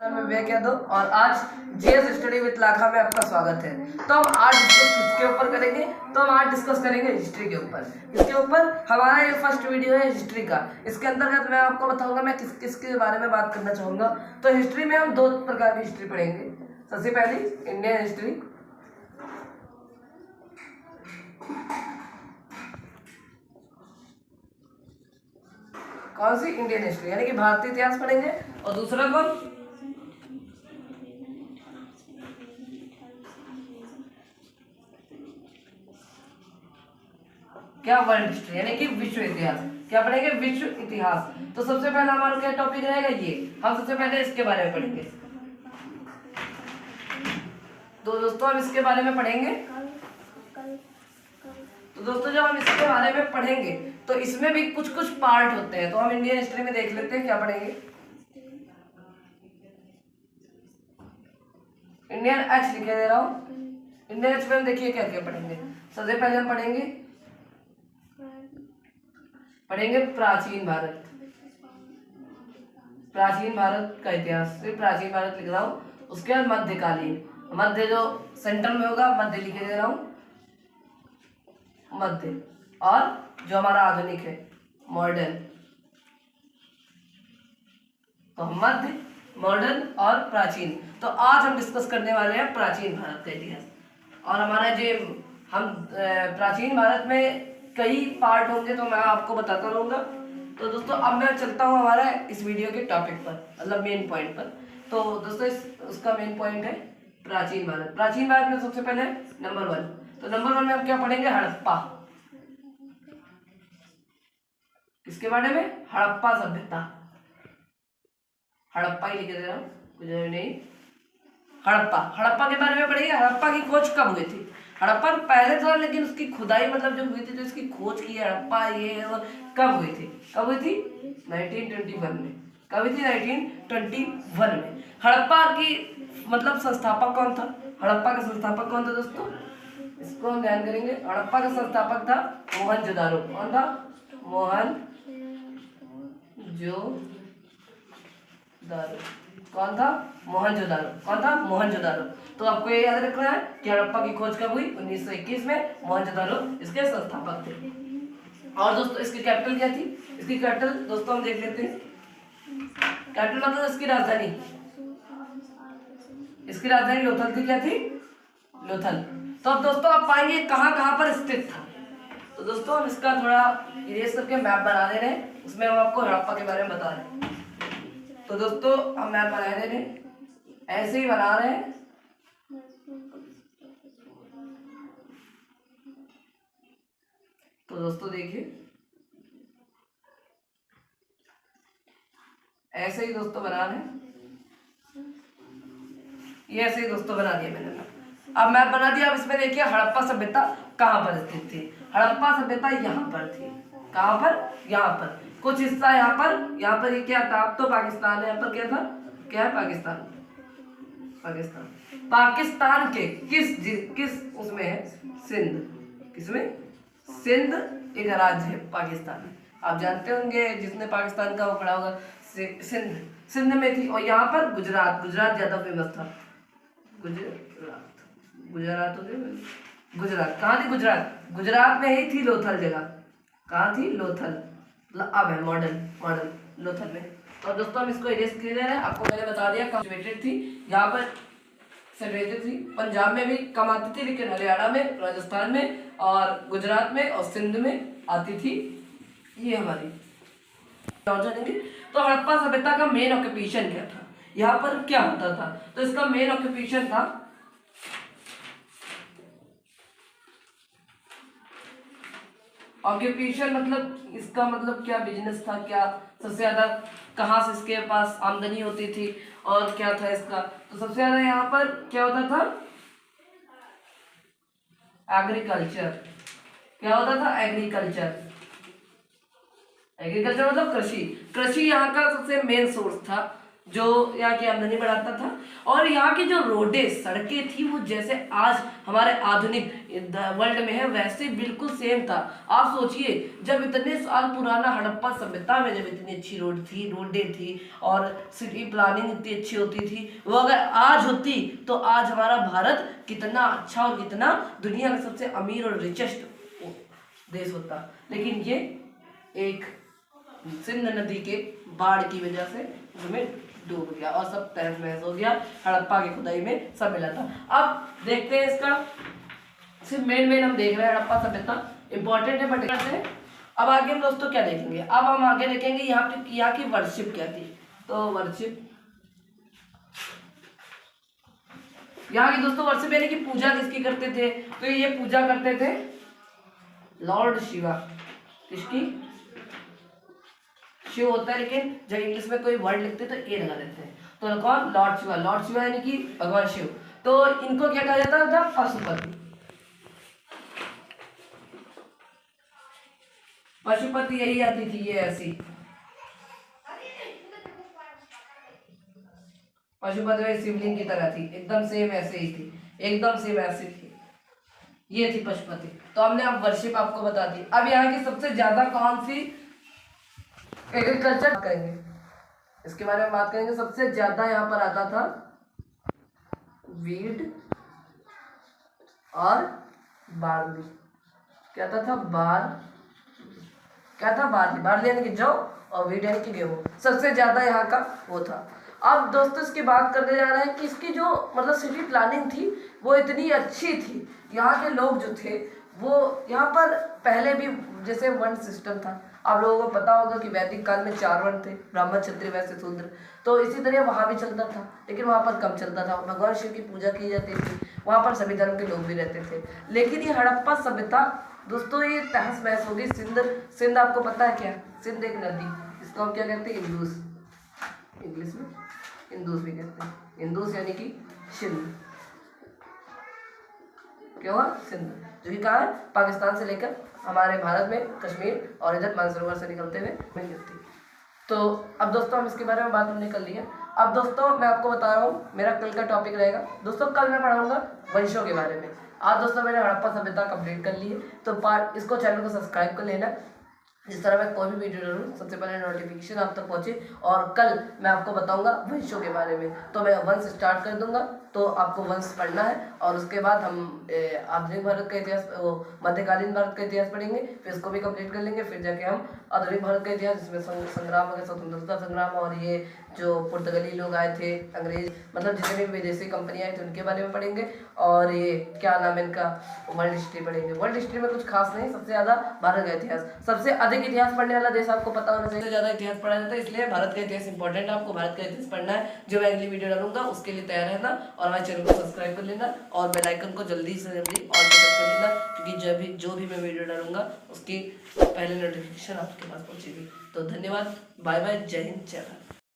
मैं विवेक यादव और आज जीएस स्टडी विद लाखा में आपका स्वागत है। तो हम आज डिस्कस किसके ऊपर करेंगे? तो हम आज डिस्कस करेंगे हिस्ट्री के ऊपर। इसके ऊपर हमारा ये फर्स्ट वीडियो है हिस्ट्री का। इसके अंतर्गत मैं आपको बताऊंगा मैं किस किस के बारे में बात करना चाहूंगा। तो हिस्ट्री में हम दो प्रकार की हिस्ट्री पढ़ेंगे। सबसे पहली इंडियन हिस्ट्री, कौन सी? इंडियन हिस्ट्री यानी कि भारतीय इतिहास पढ़ेंगे। और दूसरा कौन? क्या? वर्ल्ड हिस्ट्री यानी कि विश्व इतिहास। क्या पढ़ेंगे? विश्व इतिहास। तो सबसे पहला हमारा क्या टॉपिक रहेगा? ये हम सबसे पहले इसके बारे में पढ़ेंगे। तो दोस्तों हम इसके बारे में पढ़ेंगे। तो दोस्तों जब हम इसके बारे में पढ़ेंगे तो इसमें भी कुछ कुछ पार्ट होते हैं। तो हम इंडियन हिस्ट्री में देख लेते हैं क्या पढ़ेंगे। इंडियन एच लिखे दे रहा हूं। इंडियन एच में हम देखिए क्या क्या पढ़ेंगे। सबसे पहले हम पढ़ेंगे प्राचीन भारत। प्राचीन भारत का इतिहास, सिर्फ प्राचीन भारत लिख रहा हूं। उसके बाद मध्यकालीन, मध्य जो सेंटर में होगा मध्य लिखे दे रहा हूं, मध्य। और जो हमारा आधुनिक है मॉडर्न, तो मध्य, मॉडर्न और प्राचीन। तो आज हम डिस्कस करने वाले हैं प्राचीन भारत का इतिहास। और हमारा जो हम प्राचीन भारत में कई पार्ट होंगे तो मैं आपको बताता रहूंगा। तो दोस्तों अब मैं चलता हूँ हमारा इस वीडियो के टॉपिक पर, मतलब मेन पॉइंट पर। तो दोस्तों उसका मेन पॉइंट है प्राचीन भारत। प्राचीन भारत में सबसे पहले नंबर 1, तो नंबर 1 में हम क्या पढ़ेंगे? हड़प्पा। किसके बारे में? हड़प्पा सभ्यता। हड़प्पा ही लिखे दे रहा हूँ, कुछ नहीं। हड़प्पा के बारे में पढ़ेंगे। हड़प्पा की खोज कब हुई थी? हड़प्पा पहले था लेकिन उसकी खुदाई मतलब जब हुई थी तो इसकी खोज की है हड़प्पा ये कब हुई थी? 1921 में। कब हुई थी? 1921 में। हड़प्पा की मतलब संस्थापक कौन था? हड़प्पा का संस्थापक कौन था दोस्तों? इसको हम ध्यान करेंगे। हड़प्पा का संस्थापक था मोहनजोदारो। कौन था? मोहनजोदारो। तो आपको ये याद रखना है कि हड़प्पा की खोज कब हुई? 1921 में। मोहनजोदारो इसके संस्थापक थे। और दोस्तों इसकी कैपिटल क्या थी? इसकी कैपिटल दोस्तों हम देख लेते हैं। कैपिटल मतलब इसकी राजधानी, इसकी राजधानी लोथल थी। क्या थी? लोथल। तो अब दोस्तों आप पाएंगे कहाँ पर स्थित था। तो दोस्तों हम इसका थोड़ा इरेज करके मैप बना दे रहे हैं, उसमें हम आपको हड़प्पा के बारे में बता रहे हैं। तो दोस्तों हम मैप बना दे रहे हैं, ऐसे ही बना रहे हैं। तो दोस्तों देखिए ऐसे ही दोस्तों बना रहे हैं। ये ऐसे ही दोस्तों बना दिया मैंने। अब मैप बना दिया। अब इसमें देखिए हड़प्पा सभ्यता कहाँ पर स्थित थी। हड़प्पा सभ्यता यहाँ पर थी। कहाँ पर? यहाँ पर। कुछ हिस्सा यहाँ पर ये क्या था? अब तो पाकिस्तान है। यहाँ पर क्या था? क्या है? पाकिस्तान। पाकिस्तान के किस उसमें है? सिंध। किसमें? सिंध एक राज्य है पाकिस्तान। आप जानते होंगे जिसने पाकिस्तान का वो पढ़ा होगा, सिंध में थी। और यहाँ पर गुजरात ज्यादा फेमस था। गुजरात कहाँ थी? गुजरात में ही थी लोथल जगह। कहाँ थी? लोथल। अब है मॉडर्न लोथल में। तो दोस्तों हम इसको इरेज कर रहे हैं। आपको मैंने बता दिया कहाँ सिचुएटेड थी। यहाँ पर सिचुएटेड थी। पंजाब में भी कम आती थी लेकिन हरियाणा में, राजस्थान में और गुजरात में और सिंध में आती थी ये हमारी। तो हड़प्पा सभ्यता का मेन ऑक्यूपेशन क्या था? यहाँ पर क्या होता था? तो इसका मेन ऑक्यूपेशन था ऑक्यूपेशन मतलब इसका मतलब क्या बिजनेस था, क्या सबसे ज्यादा कहाँ से इसके पास आमदनी होती थी और क्या था इसका? तो सबसे ज्यादा यहाँ पर क्या होता था? एग्रीकल्चर। क्या होता था? एग्रीकल्चर मतलब कृषि यहाँ का सबसे मेन सोर्स था। जो यहाँ की आमदनी बढ़ाता था। और यहाँ की जो रोडें सड़कें थी वो जैसे आज हमारे आधुनिक वर्ल्ड में है वैसे बिल्कुल सेम था। आप सोचिए जब इतने साल पुराना हड़प्पा सभ्यता में जब इतनी अच्छी रोडें थी और सिटी प्लानिंग इतनी अच्छी होती थी, वो अगर आज होती तो आज हमारा भारत कितना अच्छा और कितना दुनिया का सबसे अमीर और रिचेस्ट देश होता। लेकिन ये एक सिंध नदी के बाढ़ की वजह से हमें डूब गया और सब तहस नहस हो गया। हड़प्पा की खुदाई में सब मिला था। अब देखते हैं इसका सिर्फ मेन हम देख रहे हैं हड़प्पा सभ्यता इंपॉर्टेंट है बट करते हैं। अब आगे हम दोस्तों क्या देखेंगे, अब हम आगे देखेंगे यहाँ की वर्शिप क्या थी। तो वर्शिप यहाँ की दोस्तों वर्शिप यानी कि पूजा किसकी करते थे, तो ये पूजा करते थे लॉर्ड शिवा। किसकी? शिव होता है लेकिन जब इंग्लिश में कोई वर्ड लिखते तो ए लगा देते हैं, तो कौन? लॉर्ड शिवा। लॉर्ड शिवा यानी कि भगवान शिव। तो इनको क्या कहा जाता था? पशुपति। पशुपति यही आती थी, ये ऐसी पशुपति वही शिवलिंग की तरह थी, एकदम सेम ऐसे ही थी, एकदम सेम ऐसी थी, ये थी पशुपति। तो हमने अब वर्शिप आपको बता दी। अब यहाँ की सबसे ज्यादा कौन सी एग्रीकल्चर करेंगे, इसके बारे में बात करेंगे। सबसे ज्यादा यहाँ पर आता था वीट और बार्ली। क्या था? बार्ली यानी कि जौ और वीट यानी कि गेहूं। सबसे ज्यादा यहाँ का वो था। अब दोस्तों इसकी बात करने जा रहे हैं कि इसकी जो मतलब सिटी प्लानिंग थी वो इतनी अच्छी थी। यहाँ के लोग जो थे वो यहाँ पर पहले भी जैसे वर्ण सिस्टम था, आप लोगों को पता होगा कि वैदिक काल में 4 वर्ण थे, ब्राह्मण क्षत्रिय वैश्य शूद्र। तो इसी तरह वहाँ भी चलता था लेकिन वहाँ पर कम चलता था, भगवान शिव की पूजा की जाती थी, वहाँ पर सभी धर्म के लोग भी रहते थे। लेकिन ये हड़प्पा सभ्यता दोस्तों ये तहस महस होगी। सिंध आपको पता है क्या? सिंध एक नदी, इसको हम क्या कहते हैं? इंदुस। इंग्लिश में इंदुस भी कहते हैं। इंदुस यानी कि सिंध। क्या हुआ? सिंध, जो कि कहाँ है? पाकिस्तान से लेकर हमारे भारत में कश्मीर और इधर मानसरोवर से निकलते हुए में गिरती। तो अब दोस्तों हम इसके बारे में बात हमने कर ली है। अब दोस्तों मैं आपको बता रहा हूँ मेरा कल का टॉपिक रहेगा। दोस्तों कल मैं पढ़ाऊंगा वंशों के बारे में। आज दोस्तों मैंने हड़प्पा सभ्यता कंप्लीट कर ली है, तो इसको चैनल को सब्सक्राइब कर लेना, जिस तरह मैं कोई भी वीडियो डालूं सबसे पहले नोटिफिकेशन आप तक पहुंचे। और कल मैं आपको बताऊंगा वंशों के बारे में। तो मैं वंश स्टार्ट कर दूंगा, तो आपको वंश पढ़ना है और उसके बाद हम आधुनिक भारत का इतिहास, वो मध्यकालीन भारत का इतिहास पढ़ेंगे, फिर इसको भी कंप्लीट कर लेंगे। फिर जाके हम आधुनिक भारत का इतिहास जिसमें संग्राम वगैरह, स्वतंत्रता संग्राम और ये जो पुर्तगाली लोग आए थे, अंग्रेज, मतलब जितने भी विदेशी कंपनियां आई थी उनके बारे में पढ़ेंगे। और ये क्या नाम है इनका, वर्ल्ड हिस्ट्री पढ़ेंगे। वर्ल्ड हिस्ट्री में कुछ खास नहीं, सबसे ज्यादा भारत का इतिहास। सबसे अधिक इतिहास पढ़ने वाला देश आपको पता होना चाहिए, ज्यादा इतिहास पढ़ा जाता है, इसलिए भारत का इतिहास इंपॉर्टेंट है। आपको भारत का इतिहास पढ़ना है। जो मैं अगली वीडियो डालूंगा उसके लिए तैयार रहना और हमारे चैनल को सब्सक्राइब कर लेना और बेल आइकन को जल्दी से जल्दी ऑल पर प्रेस कर लेना, क्योंकि जो भी मैं वीडियो डालूंगा उसकी पहले नोटिफिकेशन आपके पास पहुंचेगी। तो धन्यवाद, बाय बाय, जय हिंद, जय भारत।